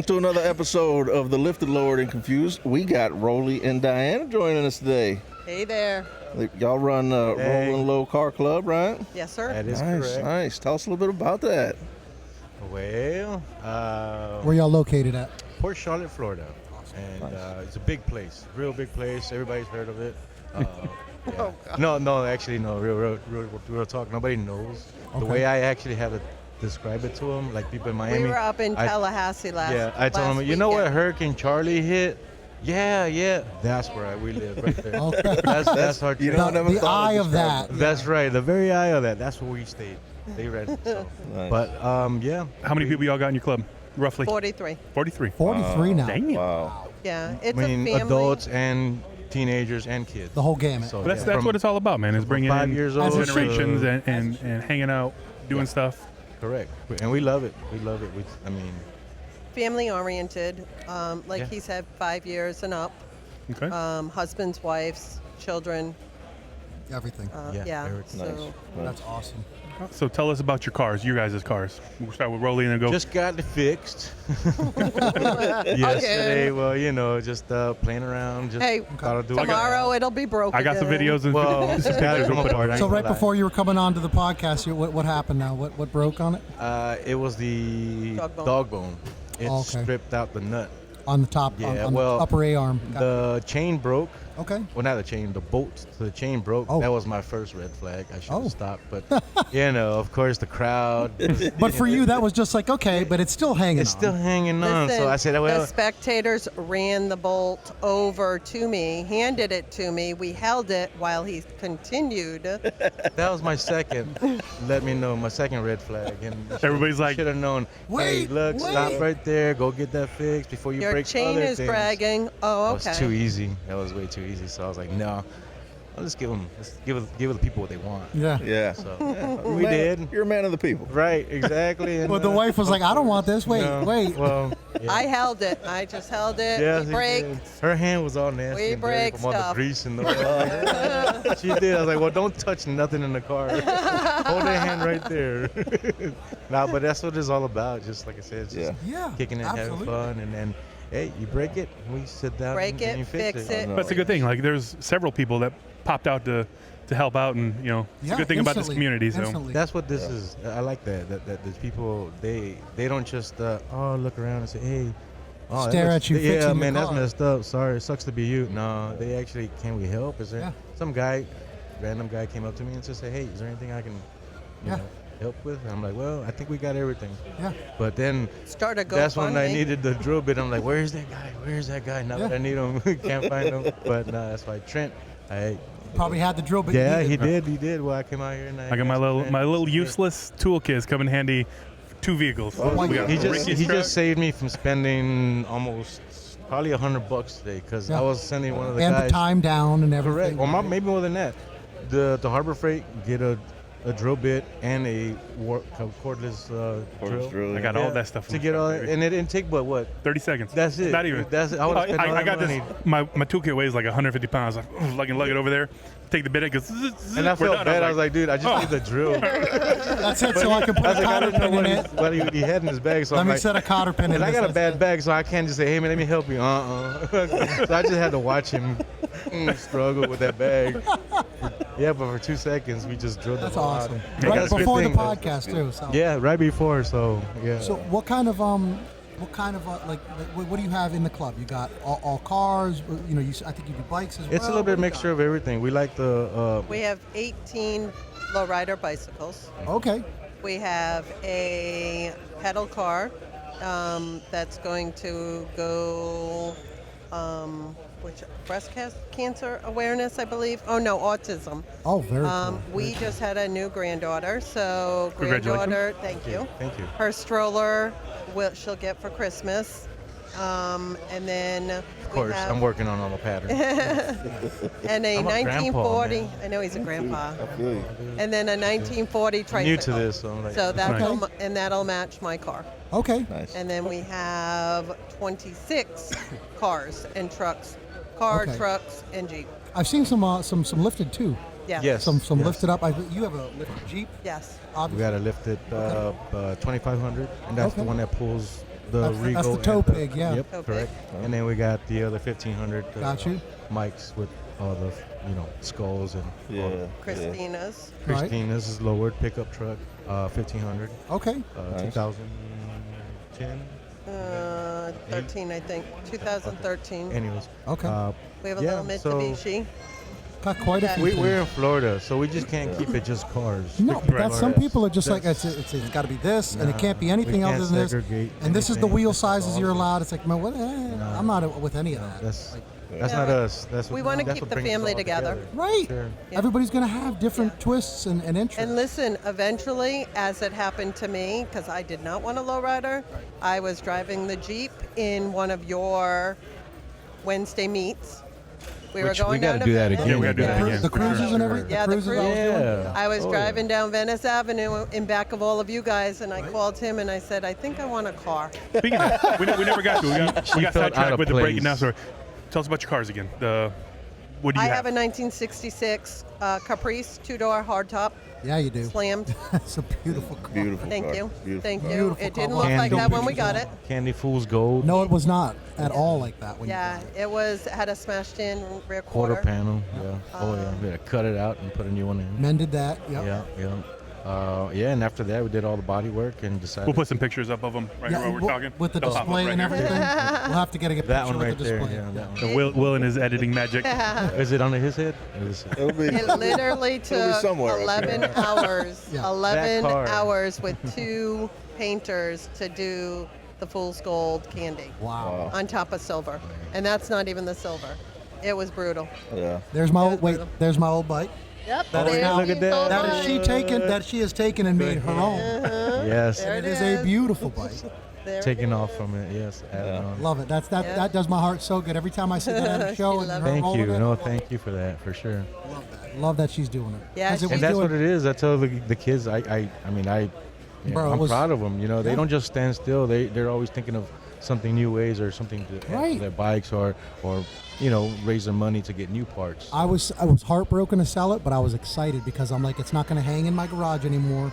Welcome to another episode of the Lifted, Lowered, and Confused. We got Rolly and Diana joining us today. Hey there. Y'all run Rolling Low Car Club, right? Yes, sir. That is Nice, correct. nice. Tell us a little bit about that. Well, Where y'all located at? Port Charlotte, Florida. And it's a big place, real big place. Everybody's heard of it. Yeah. Oh, God. No, actually, no. Real talk. Nobody knows. The Okay. way I actually have to describe it to them, like people in Miami. We were up in Tallahassee last Yeah, I told them, you know what weekend. Hurricane Charlie hit? Yeah. That's where we live, right there. Okay. That's our You trip. know, I never The thought eye of of describing that. That's right, the very eye of that. That's where we stayed. They rented. So. Nice. But yeah. How many people y'all got in your club, roughly? 43. 43. 43 now. Dang it. Wow. Yeah, it's I mean, a family. adults and teenagers and kids. The whole gamut. So, But that's from- what it's all about, man, is bringing 5 in years old generations to- and hanging out, doing stuff. Correct. And we love it. We love it. I mean, Family oriented. Like Yeah. he said, 5 years and up. Okay. Husbands, wives, children. Everything. Yeah. everything. So That's awesome. So tell us about your cars, you guys' cars. We'll start with Rolly and then go. just got it fixed. Yesterday, well, just playing around. Just Hey, thought I'd do it. tomorrow it'll be broken. I got some videos and Well, it's got to come apart. I ain't So gonna right lie. before you were coming on to the podcast, what happened now? What broke on it? It was the Dog bone. bone. It Okay. stripped out the nut. On the top, Yeah, on well, the upper A arm. Got it. The chain broke. Okay. Well, not the chain, the bolt to the chain broke. Oh. That was my first red flag. I should have Oh. stopped. But, of course, the crowd. But for you, that was just like, okay, but it's still hanging It's on. still hanging on. Listen, So I said, the well, spectators ran the bolt over to me, handed it to me. We held it while he continued. that was my second. Let me know, my second red flag. And Everybody's like, should have known. Hey, Wait, look, stop wait. right there. Go get that fixed before you Your break chain other is things. dragging. Oh, That okay. was too easy. That was way too easy. So I was like, no. Let's give the people what they want. Yeah. Yeah. So You're we a man- did. You're a man of the people. Right, exactly. And, Well, the wife was like, I don't want this. Wait, no, wait. Well, yeah. I held it. I just held it. Yeah, we she break. did. Her hand was all nasty We and dirty break from all the stuff. grease and the oil. She did. I was like, well, don't touch nothing in the car. Hold that hand right there. Nah, but that's what it's all about. Just like I said, just Yeah. kicking it, absolutely. having fun, and then, hey, you break it, we sit down Break and it, you fix it. but it's a good thing. Like, there's several people that popped out to help out, and it's a good thing about this instantly, community. So instantly. That's what this is. I like that there's people, they don't just look around and say, hey, that Stare looks- at you Yeah, fixing your man, that's car. messed up. Sorry, it sucks to be you. No, they actually, can we help? Is there Yeah. some random guy came up to me and just said, hey, is there anything I can Yeah. help with? And I'm like, well, I think we got everything. Yeah. But then Start a GoFundMe. that's when I needed the drill bit. I'm like, where's that guy? Where's that guy? Now that Yeah. I need him, can't find him. But no, that's why Trent, Probably had the drill, but you yeah, needed he did. Well, I came out here and I got my little useless toolkits come in handy. For 2 vehicles. Oh, We got He Ricky's just truck. saved me from spending almost probably $100 today because Yeah. I was sending one of the and guys. the time down and Correct. everything. Or maybe more than that. The Harbor Freight get a drill bit and a cordless drill. I got all that stuff to in get my all, truck, baby. and it didn't take but what? 30 seconds. That's it. Not even. That's it. I would've spent all I that got this. money. My toolkit weighs like 150 pounds. Like, I can lug it over there. Take the bit. It goes. And I felt bad. I was like, dude, I just need the drill. That's it, so I can put I a was like, I cotter didn't know pin in what it. he had in his bag. So Let I'm me like, set a cotter pin in and I this. got a bad bag, so I can't just say, hey, man, let me help you. So I just had to watch him struggle with that bag. Yeah, but for 2 seconds, we just drilled That's the hole awesome. out. Right That's a good before the thing. podcast, too. So. Yeah, right before, so, yeah. So what kind of what do you have in the club? You got all cars. I think you do bikes as well. It's a little bit What of do you mixture of everything. We like the, We have 18 lowrider bicycles. got? Okay. We have a pedal car that's going to go, breast cancer awareness, I believe. Oh, no, autism. Oh, very cool. We just had a new granddaughter, so Congratulations. granddaughter, thank you. Thank you. Her stroller she'll get for Christmas. And then Of course, I'm working on all the patterns. and a I'm a grandpa, 1940. man. I know he's a grandpa. I feel you. And then a 1940 tricycle. New to this, so I'm like, So that'll Nice. and that'll match my car. Okay. Nice. And then we have 26 cars and trucks, Okay. trucks, and Jeep. I've seen some lifted too. Yeah. Yes. Some yes. lifted up. You have a lifted Jeep, Yes. We obviously. got a lifted 2500, and that's the Okay. one that pulls the Regal. That's the and tow pig, yeah. Yep, Tow correct. pig. And then we got the other 1500. Got you. Mics with all the skulls and all the- Christina's. Right. Christina's is lowered pickup truck, 1500. Okay. Nice. 2010. 13, I think. 2013. Anyways. Okay. We have a yeah, little so- Mitsubishi. Got quite a few. We're in Florida, so we just can't keep it just cars. No, but that's some people are just like That's- it's got to be this, and it can't be we anything can't other than this. segregate And this is the anything. wheel It's sizes all you're good. allowed. It's like, man, what? I'm not with any of that. That's not us. That's what, We wanna that's keep what the brings us family all together. Right. Sure. Everybody's gonna have different twists and interests. And listen, eventually, as it happened to me, because I did not want a lowrider, I was driving the Jeep in one of your Wednesday meets. We were Which going we down gotta to do that Venice. again. Yeah, we gotta do that the, again. the cruises and everything. Yeah, the cruises I was doing. Yeah. I was Oh, driving down Venice Avenue in back of all of you guys, and I called him and I said, I think I want a car. Speaking of that, we never got to. We got felt out sidetracked of with the breaking down place. story. Tell us about your cars again. What do you I have? have a 1966 Caprice, two-door hardtop, Yeah, you do. slammed. It's a beautiful car. Beautiful. Thank car. you. Beautiful Thank car. you. Beautiful It didn't car. look like Candy that when we pictures got on it. Candy Fool's Gold. No, it was not at all like that when Yeah, you got it had a smashed-in rear Quarter quarter. panel. Yeah. Oh yeah. We had to cut it out and put a new one in. Mended that. Yep. Yeah. Yeah. And after that we did all the body work and decided. We'll put some pictures up of them right here while we're talking. With the They'll pop up display right and here. everything. We'll have to get a picture that one with right the there. display. Yeah. That one. So Will and his editing magic. Is it under his head? Or is it- It'll be. It literally It'll be took somewhere up 11 there. hours. Yeah. 11 That car. hours with 2 painters to do the fool's gold candy Wow. on top of silver, and that's not even the silver. It was brutal. Yeah. There's my old brutal. there's my old bike. Yep. That is there's now- look at that. That she has taken and made her own. Yes. There And it it is a is. beautiful bike. There it Taking is. off from it. Yes. adding on. Love it. That Yeah. does my heart so good. Every time I see that at a show and loves her Thank rolling you. it, No, thank you for that for sure. love that she's doing it. Yeah, 'Cause it she's- was And that's doing- what it is. I tell the kids. Bro, it I'm was- proud of them. They Yeah. don't just stand still. They're always thinking of something new ways or something to add to Right. their bikes or raise their money to get new parts. I was heartbroken to sell it, but I was excited because I'm like, it's not going to hang in my garage anymore,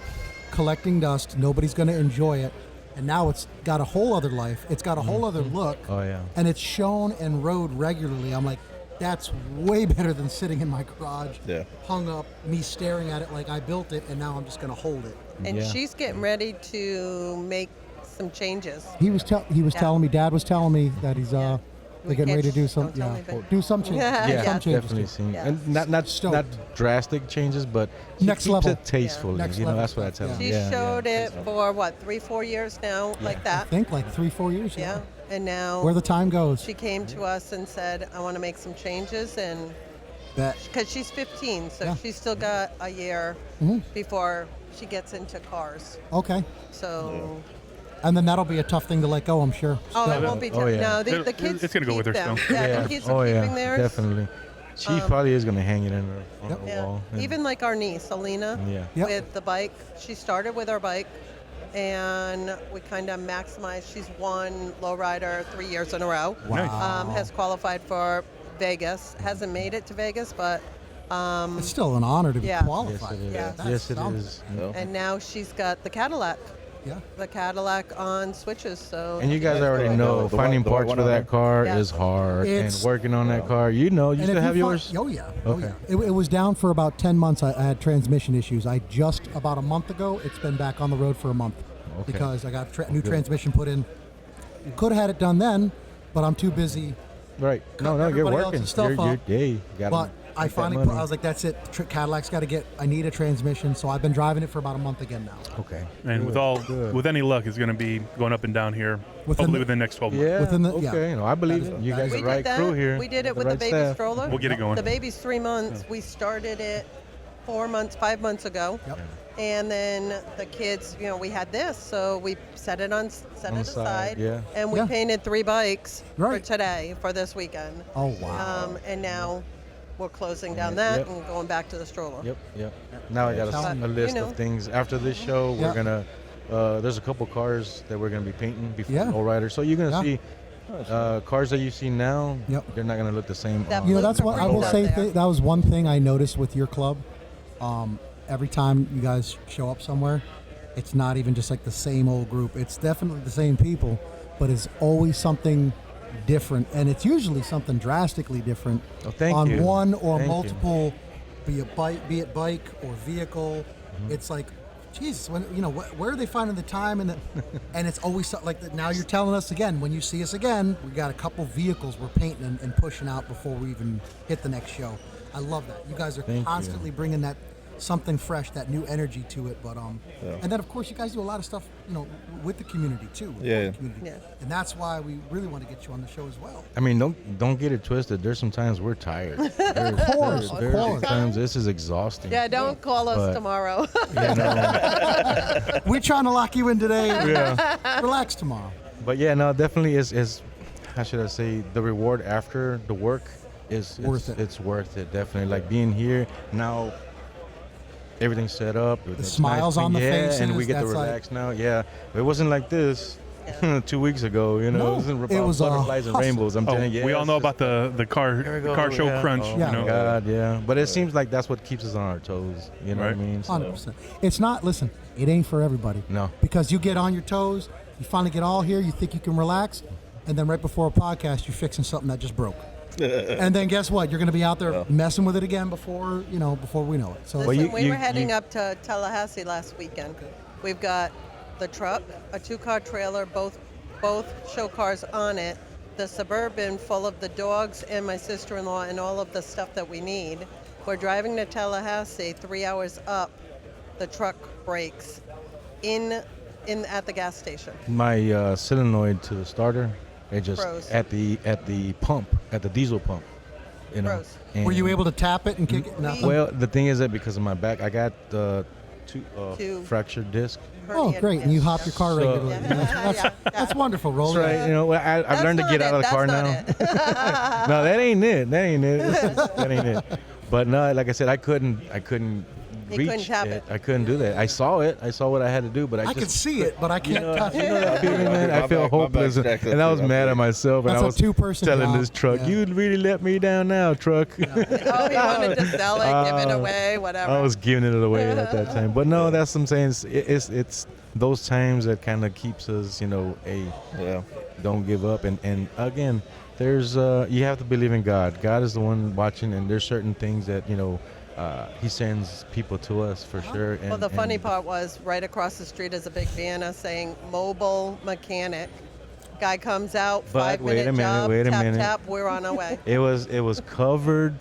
collecting dust. Nobody's going to enjoy it, and now it's got a whole other life. It's got a whole other look, Oh yeah. and it's shown and rode regularly. I'm like, that's way better than sitting in my garage, Yeah. hung up, me staring at it like I built it, and now I'm just going to hold it. And Yeah. she's getting ready to make some changes. He was telling me, Dad was telling me that he's Yeah. they're getting ready to do some Don't tell me, but- do some changes. Yeah, Yeah, some changes. definitely too. seen. Yeah. And not Stoked. drastic changes, but she Next keeps level. it tastefully. Yeah. Next level That's what I stuff, tell yeah. them. She Yeah, showed yeah. it for what, 3-4 years now, like I that. think like 3-4 years. Yeah. And now Where the time goes. she came to us and said, I want to make some changes, and Bet. because she's 15, so Yeah. she's still got a year Mhm. before she gets into cars. Okay. So, And then that'll be a tough thing to let go, I'm sure. oh, Still. it won't be Oh, tough. yeah. No, the It- kids it's gonna go with keep her them. still. Yeah, the kids are Oh yeah, keeping theirs. definitely. She probably is gonna hang it in her on Yep. the Yeah. wall. and- Even like our niece, Alina, Yeah. Yep. with the bike. She started with our bike, and we kind of maximized. She's won Lowrider 3 years in a row. Wow. Has qualified for Vegas. Hasn't made it to Vegas, but It's still an honor to be Yeah. qualified. Yes, it is. Yeah. That's Yes, it something. is. No. and now she's got the Cadillac. Yeah. The Cadillac on switches. So And you guys already the- know the finding white parts one for on that car Yeah. is hard, It's- and working on that car. You And still if have you yours? Oh yeah. Oh Okay. yeah. It was down for about 10 months. I had transmission issues. I just about a month ago. It's been back on the road for a month Okay. because I got new good. transmission put in. Could have had it done then, but I'm too busy. Right. No, Cutting you're everybody working. else's stuff You're, up. you gotta But I make that finally money. I was like, that's it. Cadillac's got to get. I need a transmission, so I've been driving it for about a month again now. Okay. And Good. with any luck, it's going to be going up and down here, Within hopefully the- within the next 12 months. Yeah. Within the- okay. yeah. No, I believe That it. is- You that guys is- are we the right did that. crew here. We did it The with right the baby staff. stroller. We'll get it going. The baby's 3 months. We started it 5 months ago. Yep. And then the kids, we had this, so we set it On the side, aside, yeah. and we Yeah. painted 3 bikes Right. for today, for this weekend. Oh wow. And now we're closing down that Yep. and going back to the stroller. Yep. Now I got But, a list you know. of things. After this show, Yeah. we're gonna. There's a couple cars that we're gonna be painting before Yeah. Lowrider. So you're gonna Yeah. see cars that you see now. Yep. They're not gonna look the same. That on You know, that's what I will Out say. there. That was one thing I noticed with your club. Every time you guys show up somewhere, it's not even just like the same old group. It's definitely the same people, but it's always something different, and it's usually something drastically different Oh, thank on you. one or Thank you. multiple, be it bike or vehicle. Mm-hmm. It's like, Jesus, when where are they finding the time? And and it's always like now you're telling us again. When you see us again, we got a couple vehicles we're painting and pushing out before we even hit the next show. I love that. You guys are Thank you. constantly bringing that something fresh, that new energy to it. But and then of course you guys do a lot of stuff, with the community too. with Yeah. the community. Yeah. And that's why we really want to get you on the show as well. I mean, don't get it twisted. There's some times we're tired. Of course, there's of times this is exhausting. Yeah, don't call us But- tomorrow. You know? We're trying to lock you in today. Yeah. Relax tomorrow. But yeah, no, definitely is how should I say, the reward after the work is Worth it. It's worth it, definitely. Like being here now, everything's set up. The smiles on the yeah, faces. and we get to that's like- relax now. Yeah, it wasn't like this 2 weeks ago. No, it wasn't it about was a butterflies and hustle. rainbows. I'm Oh, telling you. we all it's know just- about the car show yeah. crunch. Oh Yeah. You know? my God, yeah. But it seems like that's what keeps us on our toes. You know what I Right. mean? So, 100%. It's not. Listen, it ain't for everybody. No. Because you get on your toes, you finally get all here, you think you can relax, and then right before a podcast, you're fixing something that just broke. And then guess what? You're going to be out there messing with it again before we know it. So Listen, we were heading up to Tallahassee last weekend. We've got the truck, a 2-car trailer, both show cars on it, the Suburban full of the dogs and my sister-in-law and all of the stuff that we need. We're driving to Tallahassee, 3 hours up. The truck breaks in at the gas station. my solenoid to the starter, it just Froze. at the pump, at the diesel pump. Froze. and- were you able to tap it and kick it? Nothing? Well, the thing is that because of my back, I got Two. fractured disc. Oh, great. And you hop your car So- regularly. Yeah. That's wonderful, Rolly. That's right. I've That's learned to not get out of the it. car That's now. not it. No, that ain't it. That ain't it. But no, like I said, I couldn't You reach couldn't tap it. it. I couldn't do that. I saw it. I saw what I had to do, but I I just can see it, but I can't touch it. that feeling, man? I My feel back- my hopeless, back's jacked up and I too. was I mad feel at myself. And That's I a was two-person telling job. this truck, Yeah. "You really let me down now, truck." Oh, he wanted to sell it, give it away, whatever. I was giving it away at that time, but no, that's what I'm saying. It's those times that kind of keeps us, Yeah. don't give up. And again, there's you have to believe in God. God is the one watching, and there's certain things that He sends people to us for sure. Well, the funny part was right across the street is a big banner saying mobile mechanic. Guy comes out, But 5-minute job, tap, we're on our way. It was covered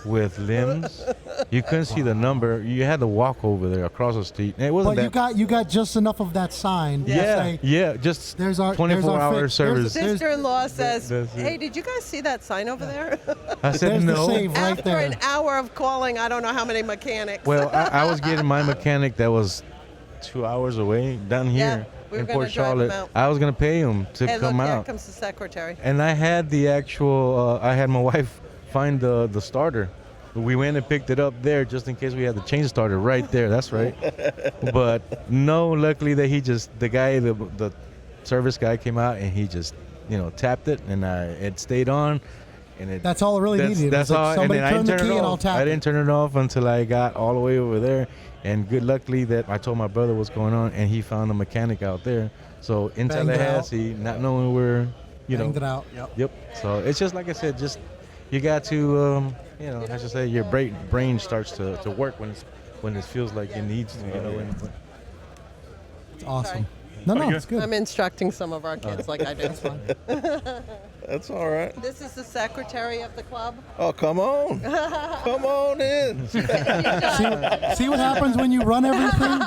with limbs. You couldn't see the number. You had to walk over there across the street. And it wasn't But that. you got just enough of that sign to yeah, say, yeah, just There's our 24-hour fix. service. Sister-in-law says, that's it. hey, did you guys see that sign over there? I said there's the no. save right After there. an hour of calling, I don't know how many mechanics. Well, I was getting my mechanic that was 2 hours away down here we were in gonna Port drive him Charlotte. out. I was gonna pay him to Hey, look, come there out, comes the secretary. and I had the actual. I had my wife find the starter. We went and picked it up there just in case we had to change the starter right there. That's right. But no, luckily that the service guy came out and he just tapped it, and it stayed on. And it, That's all it really needed. That's It was like, all. And somebody then I turn didn't the turn key it and I'll off. tap I it. didn't turn it off until I got all the way over there. And luckily that I told my brother what's going on, and he found a mechanic out there. So in Banged it out. Tallahassee, not knowing where, Banged it out. Yep. Yep. So it's just like I said, just you got to, I should say, your brain starts to work when it feels like it needs to. And, It's awesome. Sorry. No, you- it's good. I'm instructing some of our kids like I do. That's all right. This is the secretary of the club. Oh, come on. Come on in. See what happens when you run everything?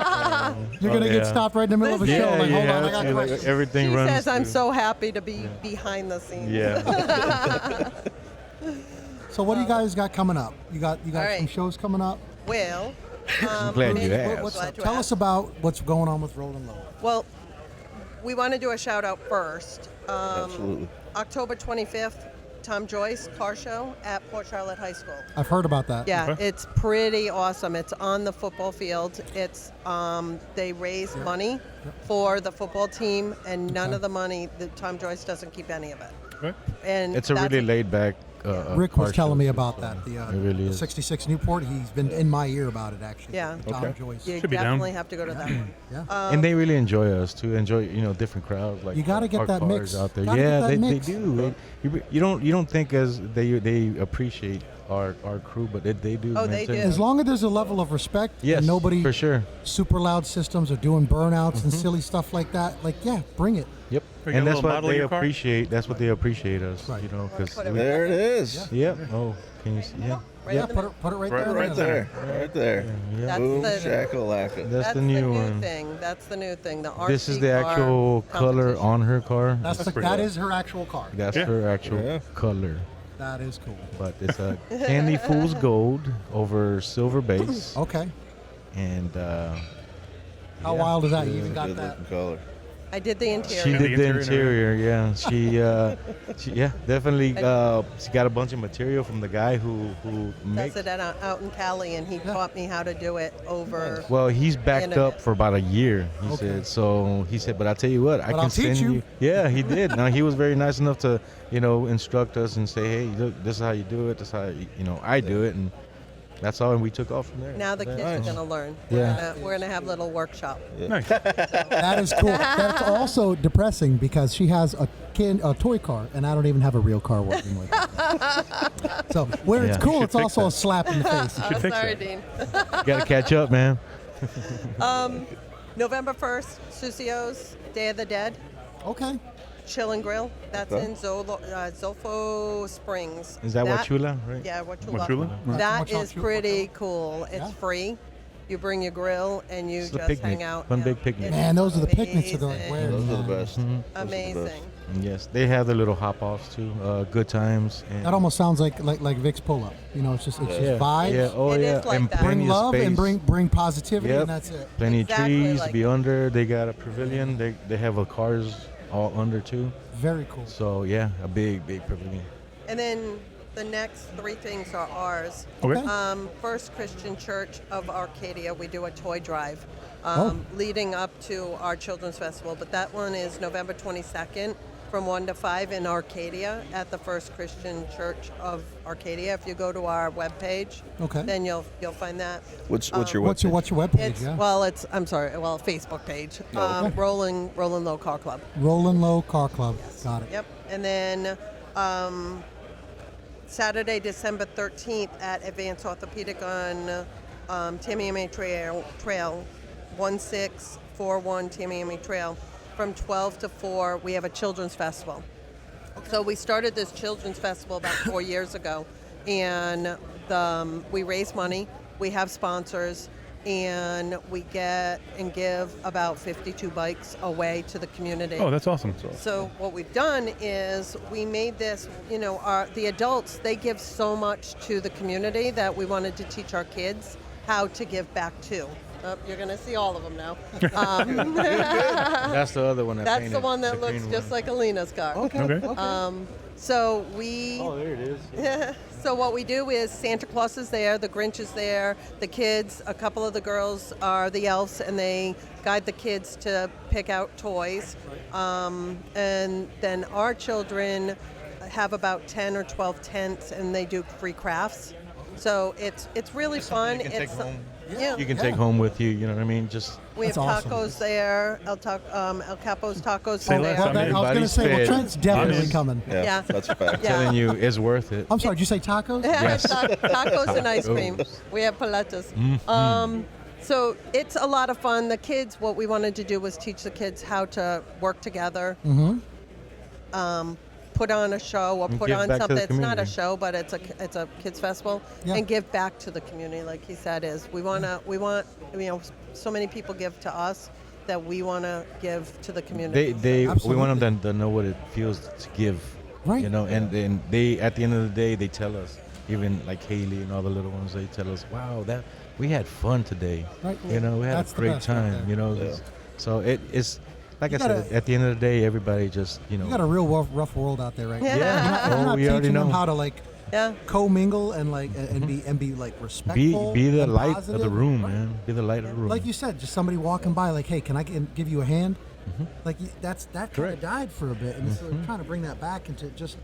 You're going to get yeah. stopped right in the middle of a show. Like, hold on, I got see, like, questions. everything She runs. says, I'm through- so happy to be behind the scenes. Yeah. So what do you guys got coming up? You got All right. some shows coming up? Well, I'm glad you maybe- asked. What's Glad up? you Tell asked. us about what's going on with Rolling Low. Well, we want to do a shout out first. Absolutely. October 25th, Tom Joyce Car Show at Port Charlotte High School. I've heard about that. Yeah, Okay. it's pretty awesome. It's on the football field. It's they raise money for the football team, and none of the money. Tom Joyce doesn't keep any of it. Right. And It's a that's really laid back Rick was car telling me shows, about so that. it really The is. 66 Newport. He's been in my ear about it actually. Yeah. Tom Okay. Joyce. You Should be down. definitely have to go to that one. Yeah. And they really enjoy us too. Enjoy different crowds like You gotta get our that cars mix. out there. Gotta Yeah, get that they mix. do. You don't think as they appreciate our crew, but they do. Oh, man. they So- do. As long as there's a level of respect Yes, and nobody for sure. super loud systems or doing burnouts and silly stuff like that, like yeah, bring it. Yep. Or you And got a that's little what model in they your car? appreciate. That's what they appreciate us. Right. Because Put it There it is. yep. Oh, can you see? Yeah. Right Yeah, in the put it right there. Right there. Right there. Yeah. That's Boom, the- shakalaka. That's the new one. thing. That's the new thing. The RC This is the car actual color competition. on her car. That is her actual car. That's Yeah. her actual Yeah. color. That is cool. But it's a Candy Fool's Gold over silver base. Okay. And How yeah. wild is that? You Good even got that. looking color. I did the interior. She Yeah, did the the interior interior, yeah. She definitely. She got a bunch of material from the guy who makes. Does it out in Cali, and he taught me how to do it over. Well, he's backed Internet. up for about a year. He said. So he said, but I tell you what, I But can I'll teach send you." you. Yeah, he did. Now he was very nice enough to, instruct us and say, hey, look, this is how you do it. This is how I do it, and that's all. And we took off from there. Now the kids are going to learn. Yeah. We're gonna have a little workshop. Nice. That is cool. That's also depressing because she has a toy car, and I don't even have a real car working like that. So where it's Yeah. cool, You it's should also a fix slap in the face. should fix Sorry, that. Dean. You got to catch up, man. November 1st, Susio's Day of the Dead. Okay. Chill and Grill. That's Okay. in Zolfo Springs. Is that Wachula, right? Yeah, Wachula. Wachula? Right. That Wachula, is pretty cool. It's Yeah. free. You bring your grill and you It's a just picnic. hang out. One Yeah. big picnic. It Man, is those are the picnics that are like amazing. where Those are the best. Mm-hmm. Those are the best. Amazing. Yes, they have the little hop offs too. Good times. And that almost sounds like Vic's pull up. It's just vibes. Yeah, oh It yeah, is like and that. plenty Bring of love space. and bring positivity, Yep. and that's it. Plenty Exactly of trees like to be under. They got a pavilion. They have a cars all under too. Very cool. So yeah, a big pavilion. And then the next three things are ours. Okay. First Christian Church of Arcadia, we do a toy drive Oh. leading up to our Children's Festival. But that one is November 22nd from 1 to 5 in Arcadia at the First Christian Church of Arcadia. If you go to our webpage, Okay. then you'll find that. What's your What's your webpage? It's Yeah. Facebook page. Oh, okay. Rolling Low Car Club. Rollin' Low Car Club. Got it. Yep. And then Saturday, December 13th at Advanced Orthopedic on Tamiami Trail, 1641 Tamiami Trail. From 12 to 4, we have a children's festival. So we started this children's festival about 4 years ago, and we raise money, we have sponsors, and we get and give about 52 bikes away to the community. Oh, that's awesome. So what we've done is we made this, the adults, they give so much to the community that we wanted to teach our kids how to give back to. Oh, you're going to see all of them now. That's the other one. That's the one that looks just like Alina's car. Okay. So we... Oh, there it is. So what we do is Santa Claus is there, the Grinch is there, the kids, a couple of the girls are the elves, and they guide the kids to pick out toys. And then our children have about 10 or 12 tents, and they do free crafts. So it's really fun. You can take It's home. Yeah. You can take home with you. You know what I mean? Just We have That's tacos awesome. there. El Capo's tacos Say are less, there. I'm in. I was going to Everybody's say, fed. Trent's definitely I'm in. coming. Yeah, Yeah. that's a fact. Yeah. telling you, it's worth it. I'm sorry, did you say tacos? Yes. Tacos and ice cream. Tacos. We have paletas. So it's a lot of fun. The kids, what we wanted to do was teach the kids how to work together, put on a show or And put give on back to the something. It's not a community. show, but it's a kids festival, Yeah. and give back to the community. Like he said, we want so many people give to us that we want to give to the community. We Absolutely. want them to know what it feels to give. Right. And they at the end of the day they tell us, even like Haley and all the little ones, they tell us, wow, that we had fun today. Right. We had That's a the great best right time. there. So it's like You I said, gotta- at the end of the day, everybody just You got a real rough world out there right now. Yeah. You're not we already teaching them know. how to Yeah. co-mingle and be like be respectful. the and light positive. of the room, Right. man. Be the light of the room. Like you said, just somebody walking by, like, hey, can I give you a hand? Like that kind of Correct. died for a bit, and so we're trying to bring that back into just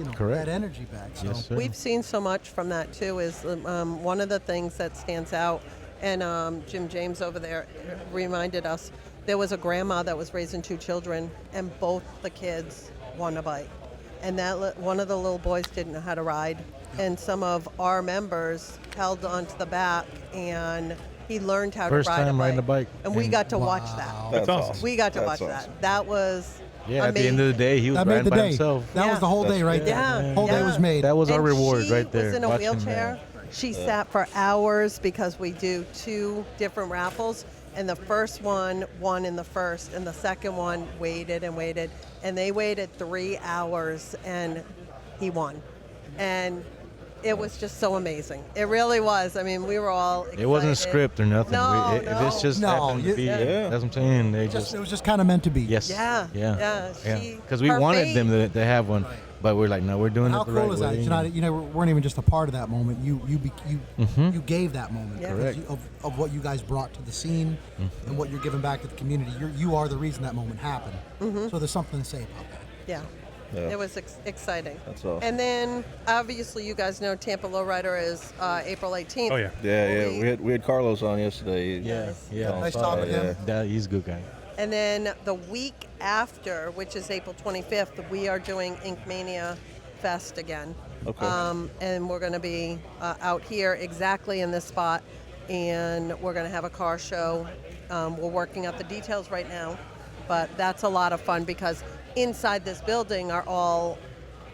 Correct. that energy back. So. Yes, sir. We've seen so much from that too. Is one of the things that stands out, and Jim James over there reminded us. There was a grandma that was raising 2 children, and both the kids won a bike, and that one of the little boys didn't know how to ride, and some of our members held onto the back, and he learned how First to ride time a bike. riding a bike. And we got to watch that. That's awesome. We got to That's watch awesome. that. That was Yeah, at the amazing. end of the day, he was That made riding the by day. himself. That Yeah. was the whole day right there. Yeah. Whole day was made. That was our And reward right there. She was in a watching wheelchair. that. She sat for hours because we do 2 different raffles, and the first one won in the first, and the second one waited and waited, and they waited 3 hours, and he won. And it was just so amazing. It really was. I mean, we were all excited. It wasn't script or nothing. No, If it's just No, happened to be, yeah. that's what I'm saying. They It just was just kind of meant to be. yes, Yeah, yeah. she- Because we her wanted them faith- to have one, but we're like, no, we're doing How it the cool right is that? way. You weren't even just a part of that moment. You gave that moment Yeah. because Correct. of what you guys brought to the scene and what you're giving back to the community. You are the reason that moment happened. So there's something to say about that. Yeah. Yeah. It was exciting. That's awesome. And then, obviously, you guys know Tampa Lowrider is April 18th. Oh yeah. Yeah. We had Carlos on yesterday. Yeah, Nice. yeah. Nice talking to him. He's a good guy. And then the week after, which is April 25th, we are doing Ink Mania Fest again. Okay. And we're going to be out here exactly in this spot, and we're going to have a car show. We're working out the details right now, but that's a lot of fun because inside this building are all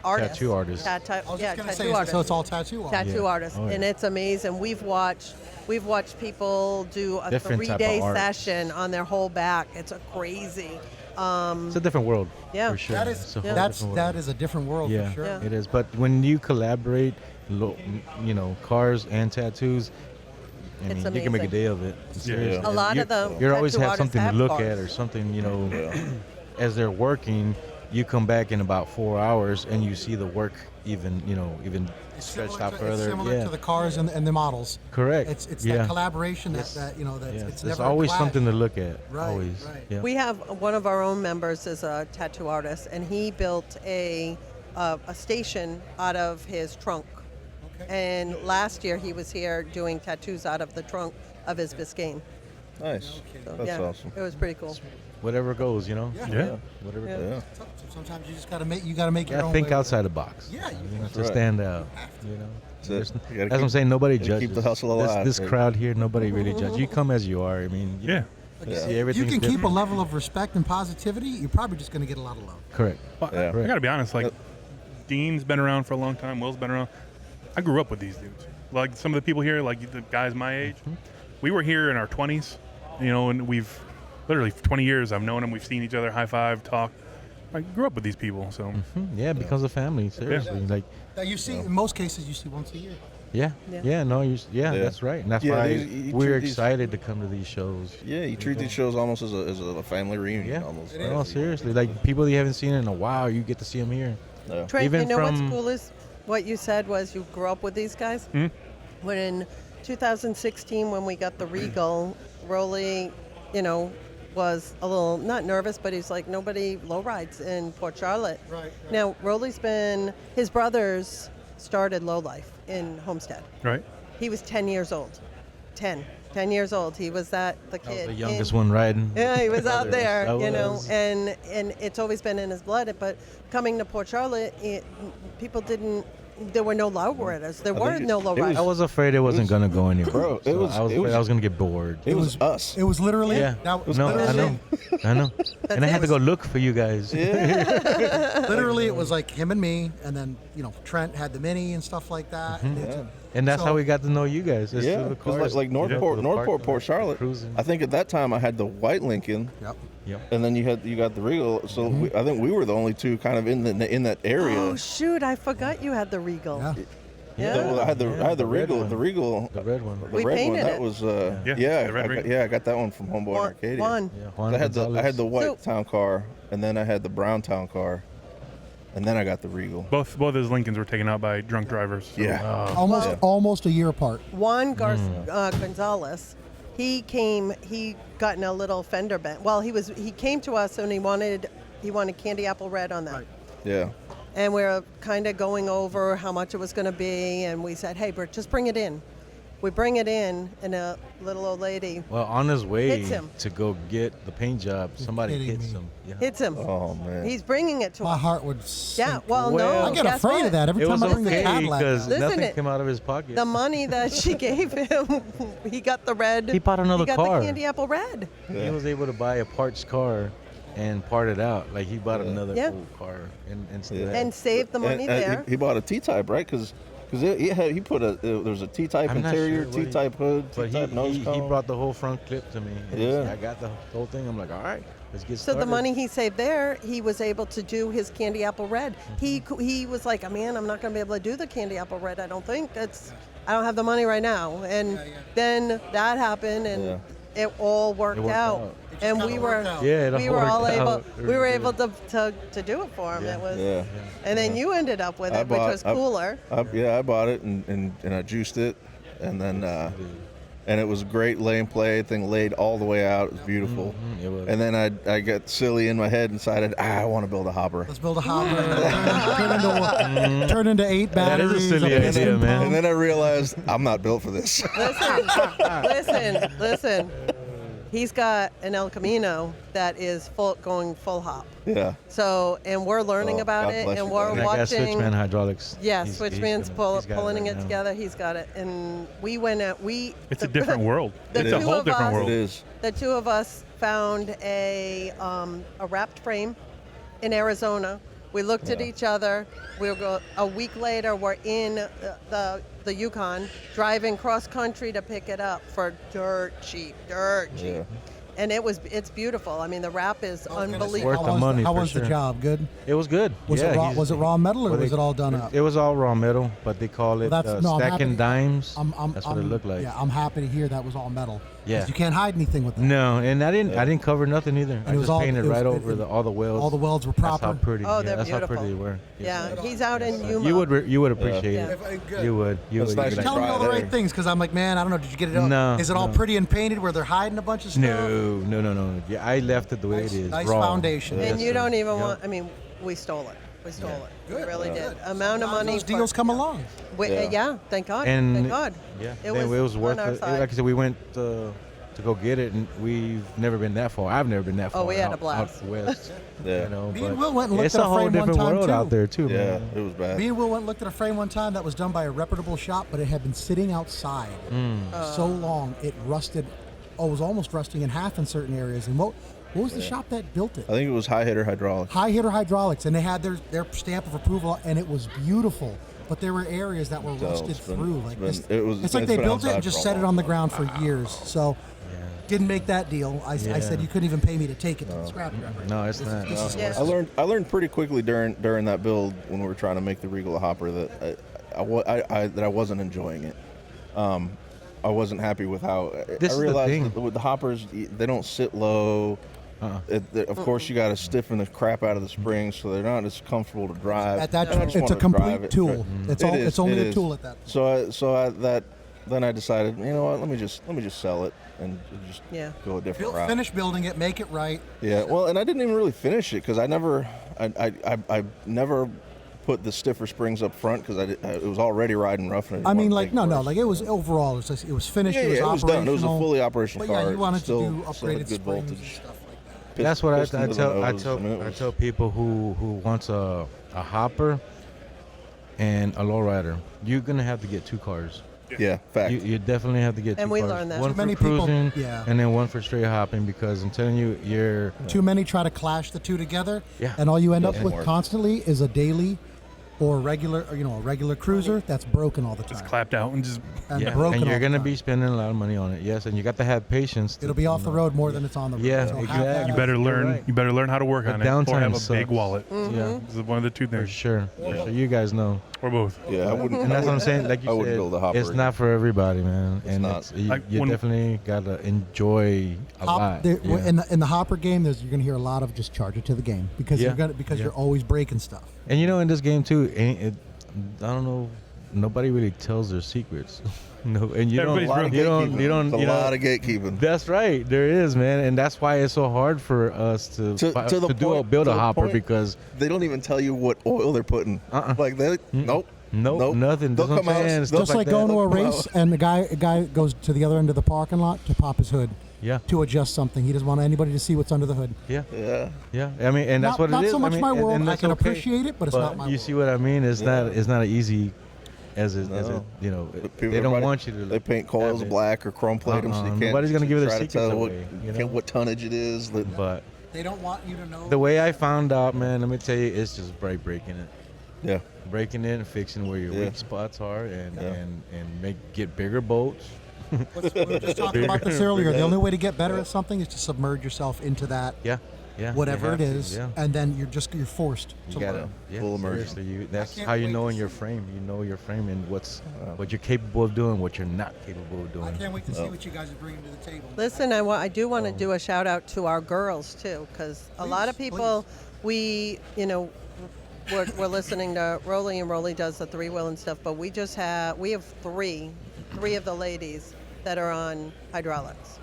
artists. Tattoo artists. I was just Yeah, gonna tattoo say, artists. so it's all tattoo artists. Tattoo Yeah. artists, Oh, yeah. and it's amazing. We've watched people do a Different type of 3-day art. session on their whole back. It's a crazy. It's a different world. Yeah. for sure. That It's is a whole that's different that world. is a different world Yeah, for sure. Yeah. it is. But when you collaborate, cars and tattoos, I It's mean, you can make a amazing. day of it. Seriously. A lot you of them. You always tattoo have artists something to look cars. at or something, as they're working. You come back in about 4 hours and you see the work even It's stretched similar out to, further. It's similar yeah, to the cars and the models. correct. It's yeah. that collaboration Yes. that Yeah. it's There's never a always clash. something to look at. Right, always. right. Yeah. We have one of our own members is a tattoo artist, and he built a station out of his trunk. Okay. And last year he was here doing tattoos out of the trunk of his Biscayne. Nice. So, That's yeah, awesome. It was pretty cool. Whatever goes, Yeah. Whatever Yeah. goes. Yeah. So sometimes you just gotta make your Yeah, own think way. outside the box. Yeah, you to right. stand out. That's it. There's- You gotta That's what I'm keep- saying. Nobody gotta judges. keep the hustle alive, This baby. crowd here, nobody really judges. You come as you are. I mean, Yeah. you Yeah. see everything. You can keep a level of respect and positivity. You're probably just gonna get a lot of love. Correct. Well, Yeah. I gotta be honest. Like, Dean's been around for a long time. Will's been around. I grew up with these dudes. Like some of the people here, like the guys my age, we were here in our 20s. And we've literally for 20 years. I've known them. We've seen each other, high five, talk. I grew up with these people, so Yeah, it becomes a family. Seriously, like That you see in most cases you see once a year. yeah, Yeah. no, Yeah. that's right, and that's Yeah, why you we're treat these- excited to come to these shows. Yeah, you treat these shows almost as a family reunion. Yeah, Almost. no, seriously, like people that you haven't seen in a while, you get to see them here. Yeah. Trent, Even you know what's from- cool is what you said was you grew up with these guys. When in 2016, when we got the Regal, Rolly, was a little not nervous, but he's like nobody low rides in Port Charlotte. Right. Now Rolly's his brothers started Low Life in Homestead. right. He was 10 years old. 10 years old. He was the I was kid. the youngest one riding. Yeah, he was out there, I you know, was. and it's always been in his blood. But coming to Port Charlotte, there were no lowriders. There were think no it was- lowriders. I was afraid it wasn't gonna go anywhere. Bro, it was- I was it afraid was- I was gonna get bored. It was us. It was literally Yeah, that was no, I literally, know, and I had to go look for you guys. literally it was like him and me, and then Trent had the Mini and stuff like that. And Yeah. And that's So- how we got to know you guys. It's Yeah, through the because cars. like Northport, Through the Port parking lot, Charlotte. cruising. I think at that time I had the white Lincoln, Yep. Yep. and then you got the Regal. So I think we were the only two kind of in that area. Oh shoot! I forgot you had the Regal. Yeah. Yeah. Well, I had the the red Regal. one. The Regal. The red one. The We red one. painted That it. was Yeah, the red Regal. I got that one from Homeboy in Arcadia. Juan. Yeah, Juan I had the Gonzalez. white So- town car, and then I had the brown town car, and then I got the Regal. Both his Lincolns were taken out by drunk drivers. so- Yeah. Almost a year apart. Juan Gonzalez. He got in a little fender bend. Well, he came to us and he wanted candy apple red on that. Right. Yeah. And we were kind of going over how much it was going to be, and we said, hey, Bert, just bring it in. We bring it in, and a little old lady Well, on his way Hits him. to go get the paint job, somebody kidding hits me. him. Yeah. hits him. Oh man. He's bringing it to My us. heart would sink. Yeah, well, Well, no. I get guess afraid what? of that every It time was I bring the okay Cadillac because out. Listen, nothing came out of his pocket. The money that she gave him, he got the red. He bought another He got car. the candy apple red. He was able to buy a parts car and part it out. Like he bought another Yeah. old car instead. Yeah. And saved the money there. He bought a T-type, right? Because he put there's a T-type I'm not interior, sure what T-type hood, But T-type nose he cone. brought the whole front clip to me. And Yeah. I got the whole thing. I'm like, all right, let's get So started. the money he saved there, he was able to do his candy apple red. He was like, man, I'm not going to be able to do the candy apple red. I don't think I don't have the money right now. And then that happened, and it all worked, worked out. out. And kinda we were worked out. Yeah, it we were all worked able out. we were able to do it for him. Yeah. It was Yeah. and then you ended up with I it, which bought- was cooler. I bought it and I juiced it, and then and it was a great lay and play thing, laid all the way out. It was beautiful. It was. And then I got silly in my head and decided I want to build a hopper. Let's build a hopper and turn into 8 That is a batteries. silly piston idea, man. pump. And then I realized I'm not built for this. Listen. He's got an El Camino that is going full hop. Yeah. So, and we're learning Oh, about God it, bless and you, we're buddy. And I got watching. Switchman hydraulics. Yeah, He's Switchman's he's got pulling right it now. together. He's got it, and we went at It's a different world. The It's a two whole of different us- world. It is. The two of us found a wrapped frame in Arizona. We looked at each other. A week later, we're in the Yukon, driving cross country to pick it up for dirt cheap. Yeah. And it's beautiful. I mean, the wrap is unbelievable. Worth the money How for was sure. the job? Good. It was good. Was yeah, it raw? he's- Was it raw metal or well, was it all done up? It was all raw metal, but they call it Well, that's- no, I'm stacking happy- dimes. I'm, That's what it looked like. Yeah, I'm happy to hear that was all metal. 'Cause Yeah. you can't hide anything with that. No, and I didn't cover nothing either. I it was just all- painted it was- right it- over all the welds. all the welds were That's how proper? pretty. Oh, yeah, they're that's how pretty beautiful. they were. Yeah, he's out in Yuma. You would appreciate Yeah. it. Good. You would. You That's would. nice You'd be to Tell me try all the there. right things, because I'm like, man, I don't know. Did you get it up? No, Is it all no. pretty and painted where they're hiding a bunch of stuff? No. Yeah, I left it the way Nice- it is. nice raw. foundation. And Yes, you sir. don't even Yeah. want. I mean, we stole it. We stole it. We Good, really good. did. Amount of Sometimes money. those deals come along. Yeah, thank God. And thank God. Yeah, It it was worth on our it. side. Like I said, we went to go get it, and we've never been that far. I've never been that far. Oh, we had a out blast. west. Yeah. You know, Me and but Will went and looked it's at a a whole frame one different time, world too. out there too, Yeah. man. It was bad. Me and Will went and looked at a frame one time that was done by a reputable shop, but it had been sitting outside so long it rusted. Oh, it was almost rusting in half in certain areas. And what was the shop that built it? I think it was High Hitter Hydraulics. High Hitter Hydraulics, and they had their stamp of approval, and it was beautiful. But there were areas that were So rusted it's been- through. it's Like been- this, it was- it's like it's they been built it and outside just for a set it long on the ground for years. So didn't make that deal. I said you couldn't even pay me to take it to the scrapyard. No, it's not. This is Yeah. I learned pretty quickly during that build when we were trying to make the Regal a hopper that I wasn't enjoying it. I wasn't happy with how. This I is the realized thing. that with the hoppers, they don't sit low. Of course, you got to stiffen the crap out of the springs so they're not as comfortable to drive. At that, And I just it's a wanted to drive complete it. tool. It's all. It is, It's only it a is. tool at that. Then I decided, you know what? Let me just sell it and just Yeah. go a different route. Finish building it, make it right. Yeah, well, and I didn't even really finish it because I never put the stiffer springs up front because it was already riding rough. And I didn't mean, want like to no, make no, worse. like it was overall. It was finished. Yeah, it was it was operational. done. It was a fully operational But yeah, car. you wanted Still- to do still had upgraded good springs and voltage. stuff like that. That's what Piston I to the tell. nose. I mean, it I was- tell people who wants a hopper and a lowrider. You're gonna have to get two cars. Yeah, fact. You definitely have to get And two we cars. learned that. One Too for many people- cruising, yeah. and then one for straight hopping. Because I'm telling you, you're Too many try to clash the two together, Yeah. and all you end up Doesn't with work. constantly is a daily or a regular cruiser that's broken all the time. Just clapped out and just And yeah, broken and you're all the gonna time. be spending a lot of money on it. Yes, and you got to have patience. It'll be off the road more than it's on the road. Yeah, So have exactly. that you as- better learn. right. You better learn how to work The on it, or have downtime a big sucks. wallet. Yeah, This is one of the two for things, sure. So you guys know, or both. yeah, I wouldn't. and that's what I'm saying. Like you I wouldn't said, build a hopper. it's not for everybody, man. And not. it's, you, Like you when- definitely gotta enjoy a lot. there- Yeah. in the hopper game, you're gonna hear a lot of just charge it to the game because Yeah. you're always breaking stuff. And you know, in this game too, I don't know nobody really tells their secrets. No, and you Everybody's don't, real you don't, gatekeeping. you don't, It's you a know. lot of gatekeeping. That's right, there is, man, and that's why it's so hard for us to To the point- build to a the hopper point- because They don't even tell you what oil they're putting. Like they, nope, nothing. They'll That's what come I'm out. saying. They'll- Stuff Just like that. going to a They'll come race out. and a guy goes to the other end of the parking lot to pop his hood Yeah, to adjust something. He doesn't want anybody to see what's under the hood. yeah, Yeah. yeah. I mean, and that's what not it is. so much I mean, my world. and I that's can okay. appreciate it, but it's not my you world. see what I mean? It's Yeah. not. It's not easy as it, No. you know. But people- They don't everybody- want you to. They paint coils have it. black or chrome plate them, so you can't. Nobody's gonna give their try to secrets tell away, you know? what tonnage it is. But They don't want you to know. the way I found out, man, let me tell you, it's just breaking it. Yeah. Breaking it and fixing where your Yeah. weak spots are, and Yeah. and get bigger boats. We were just talking about this earlier. The only way to get better at something is to submerge yourself into that, Yeah, yeah. whatever you it have to, is, yeah. and then you're forced You to gotta, learn. yeah, Full immersion. seriously, that's can't how you wait know to in your see- frame. You know your frame and what you're capable of doing, what you're not capable of doing. I can't wait to see what you guys are bringing to the table. Listen, I do want to do a shout out to our girls too, because a lot of Please, people, we're listening to Rolly, and Rolly does the 3-wheel and stuff, but we have three of the ladies that are on hydraulics.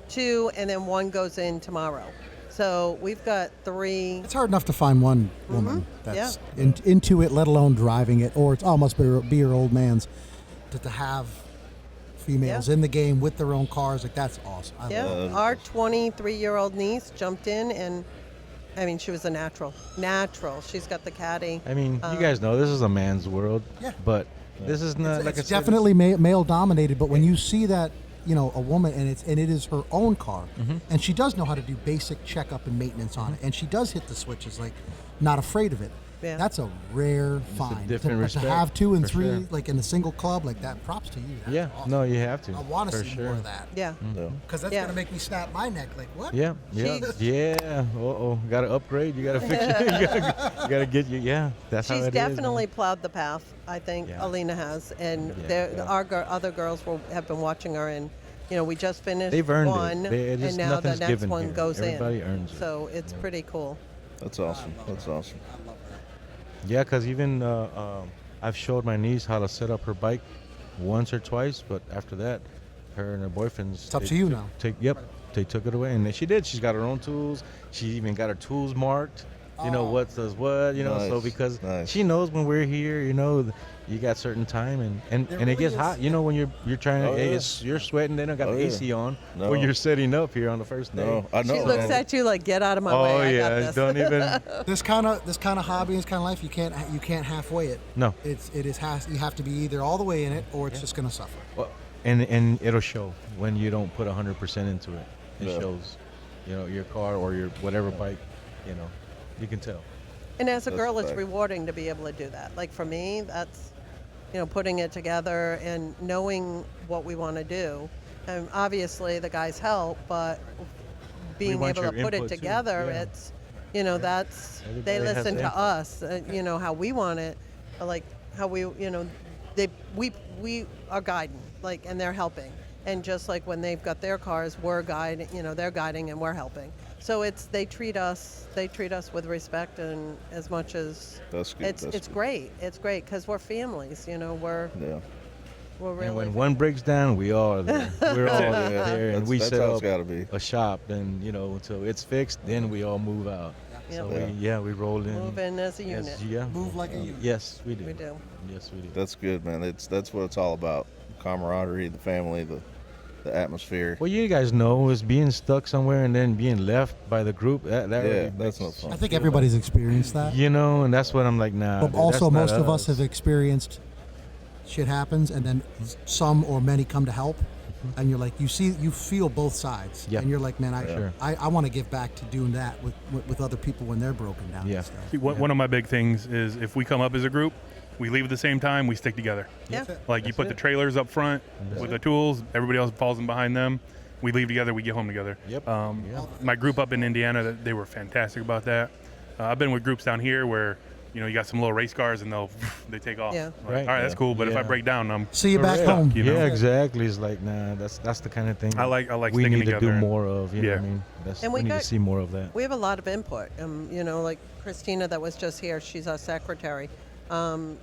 2, and then 1 goes in tomorrow. So we've got 3. It's hard enough to find one woman that's into it, let alone driving it, or it's almost be your old man's. To have females in the game with their own cars, like that's awesome. I Yeah, love it. our 23-year-old niece jumped in, and I mean, she was a natural. She's got the caddy. I mean, you guys know this is a man's world. Yeah. But this is not like It's I said, definitely male dominated, but when you see that, a woman and it is her own car, and she does know how to do basic checkup and maintenance on it, and she does hit the switches, like not afraid of it. Yeah. That's a rare find. different But to respect, have 2 and for 3 sure. like in a single club like that, props to you. That's Yeah, awesome. no, you have to. I want to for see sure. more of that. Yeah. Yeah. Because that's Yeah. gonna make me snap my neck. Like what? Yeah, yeah, yeah. Gotta upgrade. You gotta fix it. you gotta get you. Yeah, that's how it She's is, definitely man. plowed the path. I think Yeah. Alina has, and Yeah. our other girls have been watching her, and we just finished They've earned it. one, It is- and now the nothing's next given one here. goes Everybody in. earns it. So it's pretty cool. That's awesome. That's awesome. Yeah, because even I've showed my niece how to set up her bike once or twice, but after that, her and her boyfriend's. It's up to you now. They took it away, and she did. She's got her own tools. She even got her tools marked. What does what, so Nice, because nice. she knows when we're here, you got certain time, and There it really gets is. hot, when you're trying to, Oh, yeah. you're sweating, they don't got Oh, the yeah. AC on, No. when you're setting up here on the first day. No, I know. She looks at you like, "Get out of my way! Oh I yeah, got this." don't even. This kind of hobby, this kind of life, you can't halfway it. No. You have to be either all the way in it or it's just gonna suffer. Well, and it'll show when you don't put 100% into it. It Yeah. shows, your car or your whatever bike, you can tell. And as a That's girl, a it's fact. rewarding to be able to do that. Like for me, that's, putting it together and knowing what we want to do. And obviously the guys help, but being want able to your put it input, too. they Everybody has listen to input. us, how we want it, like how we are guiding, like, and they're helping. And just like when they've got their cars, we're guiding, they're guiding and we're helping. So they treat us with respect, and as much as That's good. it's That's good. great. It's great because we're families. We're Yeah. really. And when one breaks down, we all are there. We're all Yeah. there, and That's- we that's set how up it's gotta be. a shop, and until it's fixed, then we all move out. So we roll in. move in as a unit. Yes, yeah. Move like a unit. Yes, we do. We do. Yes, we do. That's good, man. That's what it's all about. Camaraderie, the family, the atmosphere. Well, you guys know is being stuck somewhere and then being left by the group. That Yeah, really that's makes- no fun. I think everybody's experienced that. And that's what I'm like. Nah. But dude, also, that's not most of us us. have experienced shit happens, and then some or many come to help, and you're like, you feel both sides, Yeah. and you're like, man, Sure. I want to give back to doing that with other people when they're broken down. Yeah. And stuff. See, one of my big things is if we come up as a group, we leave at the same time, we stick together. Yeah. Like you put the trailers up front with the tools, everybody else falls in behind them. We leave together, we get home together. Yep. My group up in Indiana, they were fantastic about that. I've been with groups down here where you got some little race cars and they take off. Yeah. Like, Right. all right, that's cool. But if I Yeah. break down, I'm See you back Yeah. home. You know? Yeah, exactly. It's like, nah, that's the kind of thing I like we sticking need to together do and- more of. You know Yeah. what I mean? And we we need got- to see more of that. We have a lot of input. Like Christina that was just here, she's our secretary.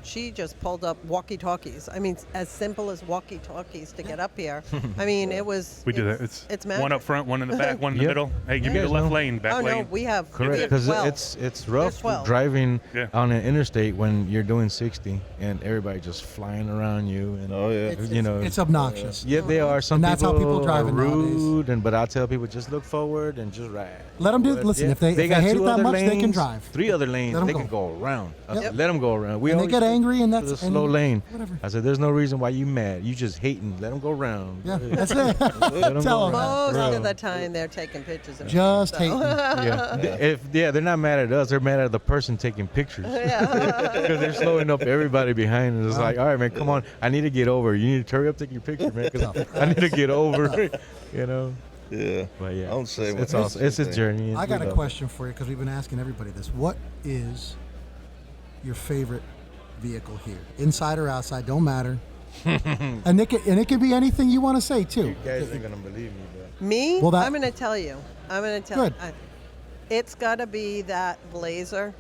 She just pulled up walkie-talkies. I mean, as simple as walkie-talkies to get up here. I mean, it was. We do that. It's magic. one up front, one in the back, one in the Yep. middle. Hey, give me guys the left know. lane, back Oh lane. no, we have Correct, because 12. it's rough 12. driving Yeah. on an interstate when you're doing 60 and everybody just flying around you. And Oh yeah. you know, It's obnoxious. yeah, they are. Some And that's how people are driving rude, but I tell people just look forward and just ride. Let 'em do- But, listen, if they got hate it two that other much, they can lanes, drive. 3 other lanes, Let 'em they go. can go around. Yep. Let them go around. We And they always get stick angry, and to that's the slow and lane. whatever. I said, there's no reason why you mad. You just hating. Let them go around. Yeah, that's it. Let 'em Tell go 'em around. that. Most Bro. of the time, they're taking pictures of Just so. hating. Yeah, they're not mad at us. They're mad at the person taking pictures. Because they're slowing up everybody behind. And it's like, all right, man, come on. I need to get over. You need to hurry up, take your picture, man. Because I need to get over. You know. Yeah. But yeah, I don't say it's much. awesome. It's a journey. and I got we a love it. question for you because we've been asking everybody this. What is your favorite vehicle here, inside or outside? Don't matter. and it can be anything you want to say too. You guys ain't gonna believe me, but Me? Well, that- I'm going to tell you. Good. It's got to be that Blazer,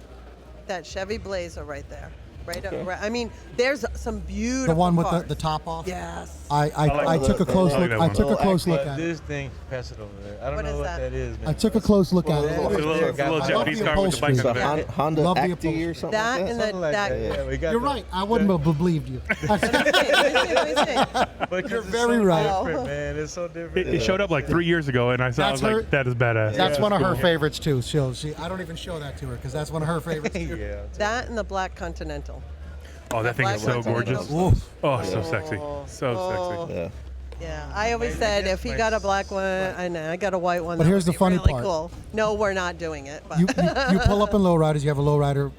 that Chevy Blazer right there. Right up. Right, I mean, there's some beautiful The one with cars. the top off. Yes. I took a close look. I took a close look at it. this thing, pass it over there. I don't What know is what that? that is, man. I took a close look at It's a it. little, it's a little I love Japanese the car with the bike upholstery. on the It's a back. Honda Love the Acti upholstery. or something That like and that. the, Something like that. that. Yeah, we got You're that. right. I wouldn't have believed you. Let me see. But You're it's very so right. different, man. It's so different. It showed up like 3 years ago, and I saw. I That's was her- like, "That is badass." That's one of her Cool. favorites too. See, I don't even show that to her because that's one of her favorites too. yeah. That and the Black Continental. Oh, that thing is so Black gorgeous. Continental. Oof. Oh, so sexy, so Oh. sexy. Yeah. Yeah, I always said if he got a black one, I know I got a white one. But that here's would the be funny really part. Cool. No, we're not doing it. But You pull up in lowriders. You have a lowrider,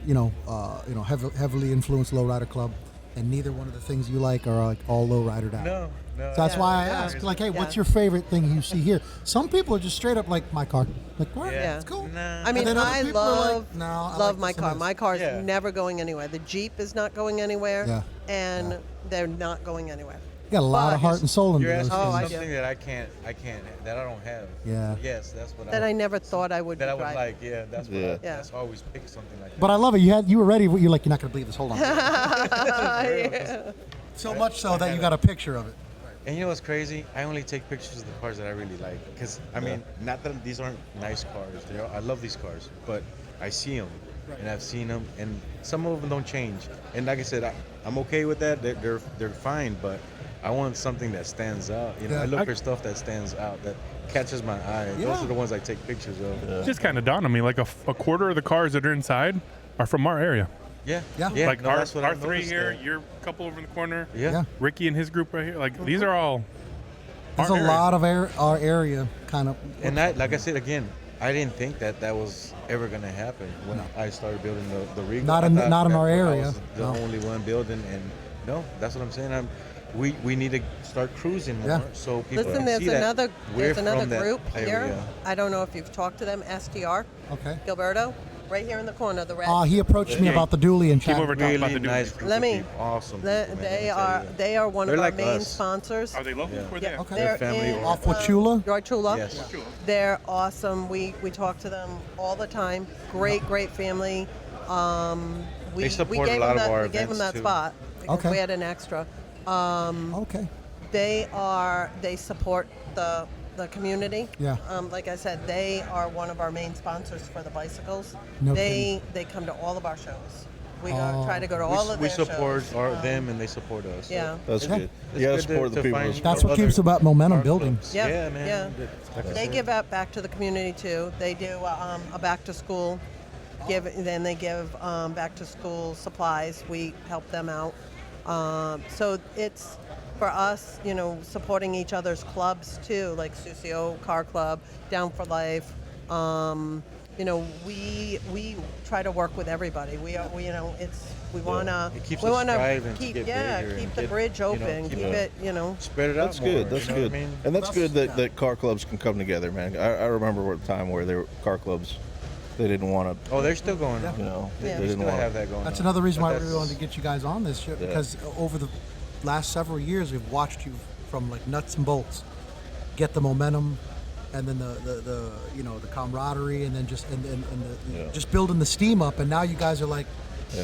heavily influenced lowrider club, and neither one of the things you like are like all lowridered out. No. So that's Yeah. why I Yeah. ask, like, hey, Yeah. what's your favorite thing you see here? Some people are just straight up like my car, like, what? Yeah. It's cool. Nah. I mean, then other I people are like, love "No, I love like my this and car. this." My car's Yeah. never going anywhere. The Jeep is not going anywhere, Yeah. and they're not going anywhere. You got a lot But- of heart and soul into You're those asking Oh, for I things. do. something that I can't, that I don't have. Yeah. Yes, that's what That I never thought I would that I would drive. like. Yeah, that's what. Yeah. I, Yeah. That's why I always pick something like that. But I love it. You were ready. You're like, you're not gonna believe this. Hold on. So much so that you got a picture of it. And you know what's crazy? I only take pictures of the cars that I really like. Because, I mean, not that these aren't nice cars. I love these cars. But I see them. And I've seen them. And some of them don't change. And like I said, I'm okay with that. They're fine. But I want something that stands out. You know, Yeah. I look for stuff that stands out, that catches my eye. Yeah. Those are the ones I take pictures of. It just kind of dawned on me, like a quarter of the cars that are inside are from our area. Yeah. Yeah. Like no, our that's what I've three noticed here, that. your couple over in the corner, Yeah. Yeah. Ricky and his group right here. Like these are all. There's our a area. lot of our area kind of. And like I said again, I didn't think that was ever gonna happen when I started building the Regal. Not I in- thought not in that our I area, was the no. only one building, and no, that's what I'm saying. We need to start cruising more, Yeah. so people Listen, can there's see that another we're there's another from that group here. area. I don't know if you've talked to them. STR, Okay. Gilberto, right here in the corner, the red. He approached me Yeah. about the dually and Keep chatted over about talking about Really the nice dudes. group Let of me- people. Awesome. The- people, man, they let me tell are you. they are one They're of our like main us. sponsors. Are they local? Yeah. Where Yeah, they at? Okay. they're family in, off with Chula. George Chula. Yes. They're awesome. We talk to them all the time. Great family. We They support we gave a lot them of that, our we gave them events, that too. spot because Okay. we had an extra. Okay. They support the community. Yeah. Like I said, they are one of our main sponsors for the bicycles. No they come to all of our shows. We try to go to all of We their support shows. them, and they support us. so Yeah. That's it's- good. it's You gotta good support the to people. find That's what other keeps about momentum car building. clubs. Yeah, man. yeah. Like I They said. give out back to the community too. They do a back to school. Then they give back to school supplies. We help them out. So it's for us, supporting each other's clubs too, like Sucio Car Club, Down for Life. We try to work with everybody. We wanna It keeps we us wanna striving to keep get bigger keep and the get, bridge open, keep it spread it out That's more. good. That's you know good. what I mean? And that's good that car clubs can come together, man. I remember a time where there were car clubs, they didn't want to, Oh, they're still going. you know, Yeah. they We didn't still want have to. that going. That's on. another reason But why we really that's- wanted to get you guys on this show because over the last several years we've watched you from like nuts and bolts get the momentum and then the camaraderie and then just and the, Yeah. just building the steam up and now you guys are like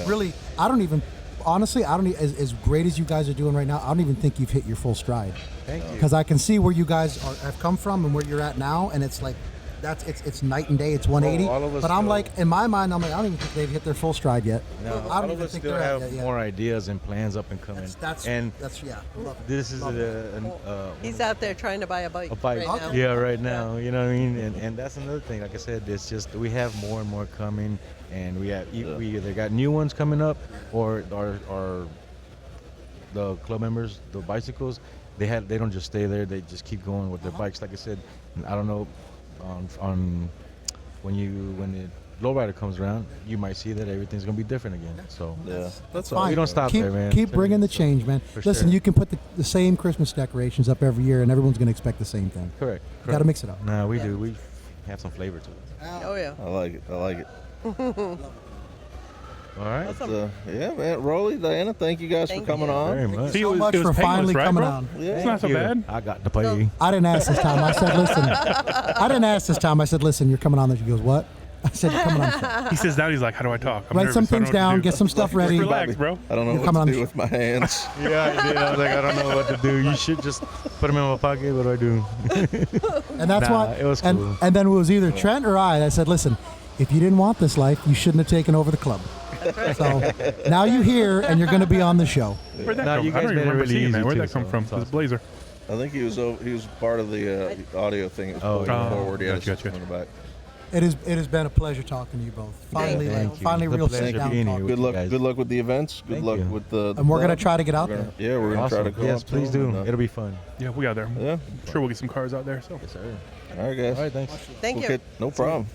really, I don't even. Honestly, I don't. As great as you guys are doing right now, I don't even think you've hit your full stride. Thank you. Because I can see where you guys have come from and where you're at now, and it's like it's night and day. It's 180. all of us But I'm still- like, in my mind, I'm like, I don't even think they've hit their full stride yet. No, I all don't of even us think still they're have at yet. more ideas and plans up and coming. That's and yeah. Love it. this is Love it. He's out there trying to buy a bike. a bike. Right now. Yeah, right now. You know what I mean? And that's another thing. Like I said, it's just we have more and more coming, and we either got new ones coming up, or the club members, the bicycles, they don't just stay there. They just keep going with their bikes. Like I said, I don't know, on when the Lowrider comes around, you might see that everything's gonna be different again. So Yeah, that's Fine. we don't stop keep, there, man. Keep bringing the change, man. For Listen, sure. you can put the same Christmas decorations up every year, and everyone's going to expect the same thing. Correct. You got to mix it up. Nah, we do. We have some flavor to it. Oh yeah. I like it. All right. Awesome. Yeah, man. Rolly, Diana, thank you guys Thank for coming you. on. Very Thank much. you See, so it was- much it was for painless, finally right, coming bro? on. Yeah. It's not so You. bad. I got to pay. I didn't ask this time. I said, listen, you're coming on. She goes, what? I said, you're coming on. the show. He sits down. He's like, "How do I talk? I'm Write nervous. some I don't things know what to down, do." get some stuff ready. Relax, bro. I don't know You're what coming to on do the with my hands. Yeah, I did. I was like, I don't know what to do. You should just put them in my pocket. What do I do? And that's Nah, why. it was and, cool. and then it was either Trent or I said, listen, if you didn't want this life, you shouldn't have taken over the club. So now you're here, and you're going to be on the show. Where'd that Nah, come you from? I guys don't made even it remember really seeing that. easy, Where'd too, that come so from? it's His awesome. blazer. I think he was part of the audio thing. It was Oh, pulled yeah. forward. He had Gotcha, something gotcha. in the back. It has been a pleasure talking to you both. Finally, Thank you. finally, The real pleasure sit down being talk. here with Good you luck. guys. Good luck with the events. Good Thank luck you. with the. And we're going to club. try to get out We're there. gonna- Yeah, we're gonna try to Awesome. go. Yes, up please to do. them, It'll be fun. Yeah, we got there. Yeah. Sure, we'll get some cars out there. So. Yes, sir. All right, guys. All right, thanks. Thank you. Okay, no problem.